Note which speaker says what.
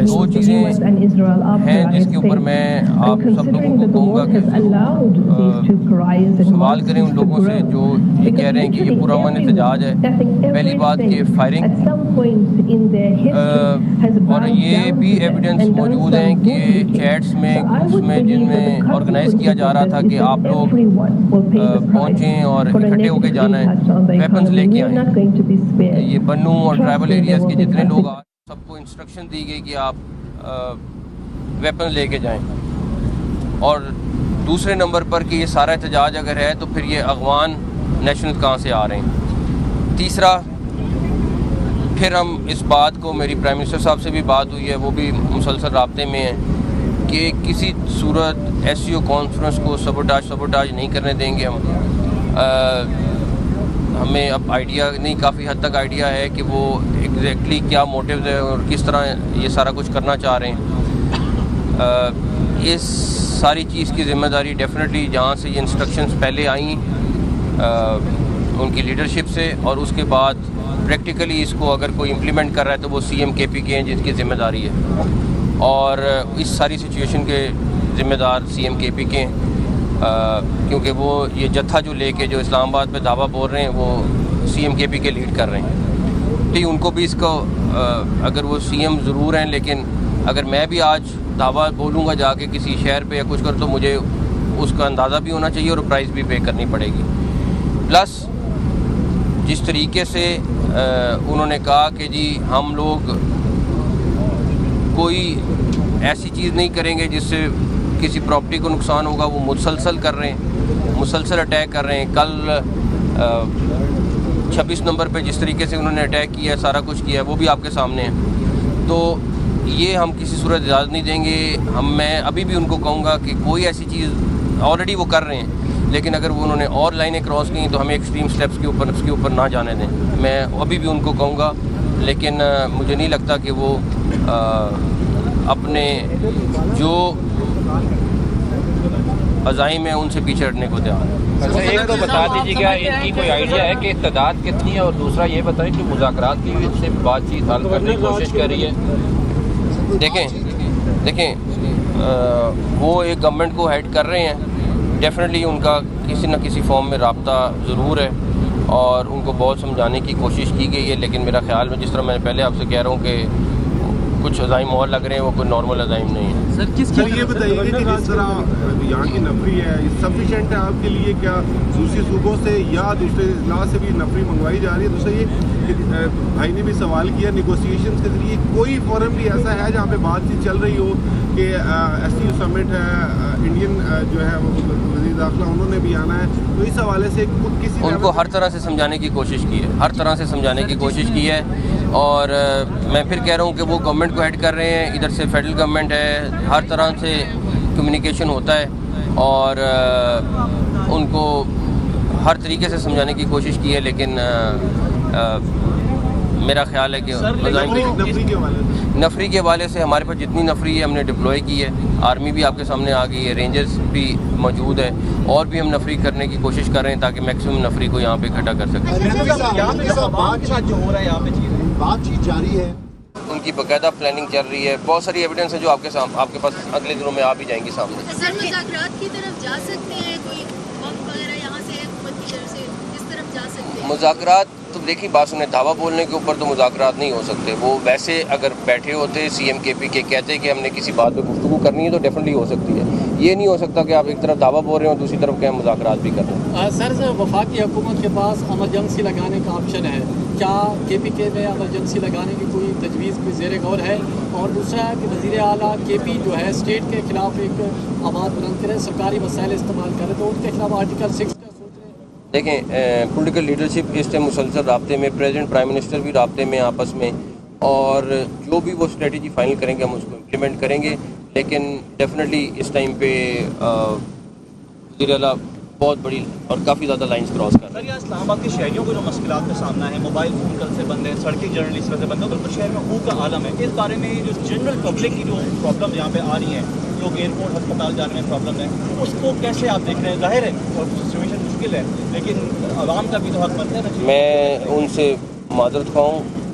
Speaker 1: دو چیزیں ہیں جس کے اوپر میں آپ سب لوگوں کو کہوں گا کہ سوال کریں ان لوگوں سے جو یہ کہہ رہے ہیں کہ یہ پورا امن احتجاج ہے. پہلی بات کہ فائرنگ اور یہ بھی ایویڈنس موجود ہیں کہ چیٹس میں گروپس میں جن میں آرگنائز کیا جا رہا تھا کہ آپ لوگ پہنچیں اور اکٹھے ہو کے جانا ہے, ویپنز لے کے آئیں. یہ بنو اور ٹرائبل ایریاز کے جتنے لوگ سب کو انسٹرکشن دی گئی کہ آپ ویپن لے کے جائیں. اور دوسرے نمبر پر کہ یہ سارا احتجاج اگر ہے تو پھر یہ اغوان نیشنل کہاں سے آ رہے ہیں. تیسرا پھر ہم اس بات کو, میری پرائم منسٹر صاحب سے بھی بات ہوئی ہے, وہ بھی مسلسل رابطے میں ہیں کہ کسی صورت ایس سی او کانفرنس کو سبوٹاج نہیں کرنے دیں گے. ہمیں اب آئیڈیا نہیں, کافی حد تک آئیڈیا ہے کہ وہ ایگزیکٹلی کیا موٹیوز ہے اور کس طرح یہ سارا کچھ کرنا چاہ رہے ہیں. اس ساری چیز کی ذمہ داری ڈیفینیٹلی جہاں سے یہ انسٹرکشنز پہلے آئیں ان کی لیڈرشپ سے, اور اس کے بعد پریکٹیکلی اس کو اگر کوئی امپلیمنٹ کر رہا ہے تو وہ سی ایم کے پی کے ہیں جس کی ذمہ داری ہے, اور اس ساری سچویشن کے ذمہ دار سی ایم کے پی کے ہیں, کیونکہ وہ یہ جتھا جو لے کے جو اسلام آباد پہ دعویٰ بول رہے ہیں وہ سی ایم کے پی کے لیڈ کر رہے ہیں. ٹھیک, ان کو بھی اس کو اگر وہ سی ایم ضرور ہیں, لیکن اگر میں بھی آج دعویٰ بولوں گا جا کے کسی شہر پہ یا کچھ کر, تو مجھے اس کا اندازہ بھی ہونا چاہیے اور پرائز بھی پے کرنی پڑے گی. پلس جس طریقے سے انہوں نے کہا کہ جی ہم لوگ کوئی ایسی چیز نہیں کریں گے جس سے کسی پراپرٹی کو نقصان ہوگا, وہ مسلسل کر رہے ہیں, مسلسل اٹیک کر رہے ہیں. کل 26 نمبر پہ جس طریقے سے انہوں نے اٹیک کیا ہے, سارا کچھ کیا ہے, وہ بھی آپ کے سامنے ہے. تو یہ ہم کسی صورت اجازت نہیں دیں گے. میں ابھی بھی ان کو کہوں گا کہ کوئی ایسی چیز آلریڈی وہ کر رہے ہیں, لیکن اگر وہ انہوں نے اور لائنیں کراس کی تو ہمیں ایکسٹریم سٹیپس کے اوپر نہ جانے دیں. میں ابھی بھی ان کو کہوں گا, لیکن مجھے نہیں لگتا کہ وہ اپنے جو عزائم ہیں ان سے پیچھے ہٹنے کو تیار ہے.
Speaker 2: اچھا, ایک تو بتا دیجیے گا ان کی کوئی آئیڈیا ہے کہ تعداد کتنی ہے, اور دوسرا یہ بتائیں کہ مذاکرات کی سے بات چیت حل کرنے کی کوشش کر رہی ہے.
Speaker 1: دیکھیں وہ ایک گورنمنٹ کو ہیڈ کر رہے ہیں, ڈیفینیٹلی ان کا کسی نہ کسی فارم میں رابطہ ضرور ہے اور ان کو بہت سمجھانے کی کوشش کی گئی ہے, لیکن میرا خیال میں جس طرح میں پہلے آپ سے کہہ رہا ہوں کہ کچھ عزائم اور لگ رہے ہیں, وہ کوئی نارمل عزائم نہیں ہے.
Speaker 3: سر یہ بتائیے کہ جس طرح یہاں کی نفری ہے سفیشینٹ ہے آپ کے لیے, کیا دوسری صوبوں سے یا دوسرے اضلاع سے بھی نفری منگوائی جا رہی ہے؟ دوسرا یہ کہ بھائی نے بھی سوال کیا نیگوسیشنز کے ذریعے کوئی فورم بھی ایسا ہے جہاں پہ بات چیت چل رہی ہو کہ ایس سی او سمٹ ہے, انڈین جو ہے وزیر داخلہ انہوں نے بھی آنا ہے, تو اس حوالے سے کسی
Speaker 1: ان کو ہر طرح سے سمجھانے کی کوشش کی ہے, ہر طرح سے سمجھانے کی کوشش کی ہے. اور میں پھر کہہ رہا ہوں کہ وہ گورنمنٹ کو ہیڈ کر رہے ہیں, ادھر سے فیڈرل گورنمنٹ ہے, ہر طرح سے کمیونیکیشن ہوتا ہے, اور ان کو ہر طریقے سے سمجھانے کی کوشش کی ہے. لیکن میرا خیال ہے کہ نفری کے حوالے سے ہمارے پاس جتنی نفری ہے ہم نے ڈپلوائے کی ہے, آرمی بھی آپ کے سامنے آ گئی ہے, رینجرز بھی موجود ہے, اور بھی ہم نفری کرنے کی کوشش کر رہے ہیں تاکہ میکسیمم نفری کو یہاں پہ اکٹھا کر سکیں.
Speaker 4: بات چیت جاری ہے,
Speaker 1: ان کی باقاعدہ پلاننگ چل رہی ہے, بہت ساری ایویڈنس ہے جو آپ کے پاس اگلے دنوں میں آ بھی جائیں گی سامنے.
Speaker 5: سر مذاکرات کی طرف جا سکتے ہیں, کوئی وقت وغیرہ یہاں سے حکومت کی طرف سے کس طرف جا سکتے ہیں؟
Speaker 1: مذاکرات تو دیکھیے بات سنیں, دعویٰ بولنے کے اوپر تو مذاکرات نہیں ہو سکتے. وہ ویسے اگر بیٹھے ہوتے سی ایم کے پی کے کہتے کہ ہم نے کسی بات پہ گفتگو کرنی ہے تو ڈیفینیٹلی ہو سکتی ہے. یہ نہیں ہو سکتا کہ آپ ایک طرف دعویٰ بول رہے ہوں دوسری طرف کہ ہم مذاکرات بھی کر رہے ہیں.
Speaker 6: سر وفاقی حکومت کے پاس ایمرجنسی لگانے کا آپشن ہے, کیا کے پی کے میں ایمرجنسی لگانے کی کوئی تجویز کوئی زیر غور ہے؟ اور دوسرا ہے کہ وزیر اعلیٰ کے پی جو ہے اسٹیٹ کے خلاف ایک آواز بلند کرے, سرکاری وسائل استعمال کرے, تو ان کے خلاف آرٹیکل 6 کا سوچ رہے ہیں؟
Speaker 1: دیکھیں پولیٹیکل لیڈرشپ اس ٹائم مسلسل رابطے میں, پریزیڈنٹ پرائم منسٹر بھی رابطے میں آپس میں, اور جو بھی وہ اسٹریٹجی فائنل کریں گے ہم اس کو امپلیمنٹ کریں گے. لیکن ڈیفینیٹلی اس ٹائم پہ وزیر اعلیٰ بہت بڑی اور کافی زیادہ لائنز کراس کر رہے ہیں.
Speaker 7: سر یہ اسلام آباد کے شہریوں کو جو مشکلات کا سامنا ہے, موبائل فون کل سے بند ہے, سڑکیں جرنلی اس وجہ سے بند ہے, بالکل شہر میں خوف کا عالم ہے. اس بارے میں جو جنرل پبلک کی جو پرابلم یہاں پہ آ رہی ہیں, لوگ ایئرپورٹ ہسپتال جانے میں پرابلم ہے, اس کو کیسے آپ دیکھ رہے ہیں؟ ظاہر ہے اور سچویشن مشکل ہے, لیکن عوام کا بھی تو حق بنتا ہے.
Speaker 1: میں ان سے معذرت خواہ ہوں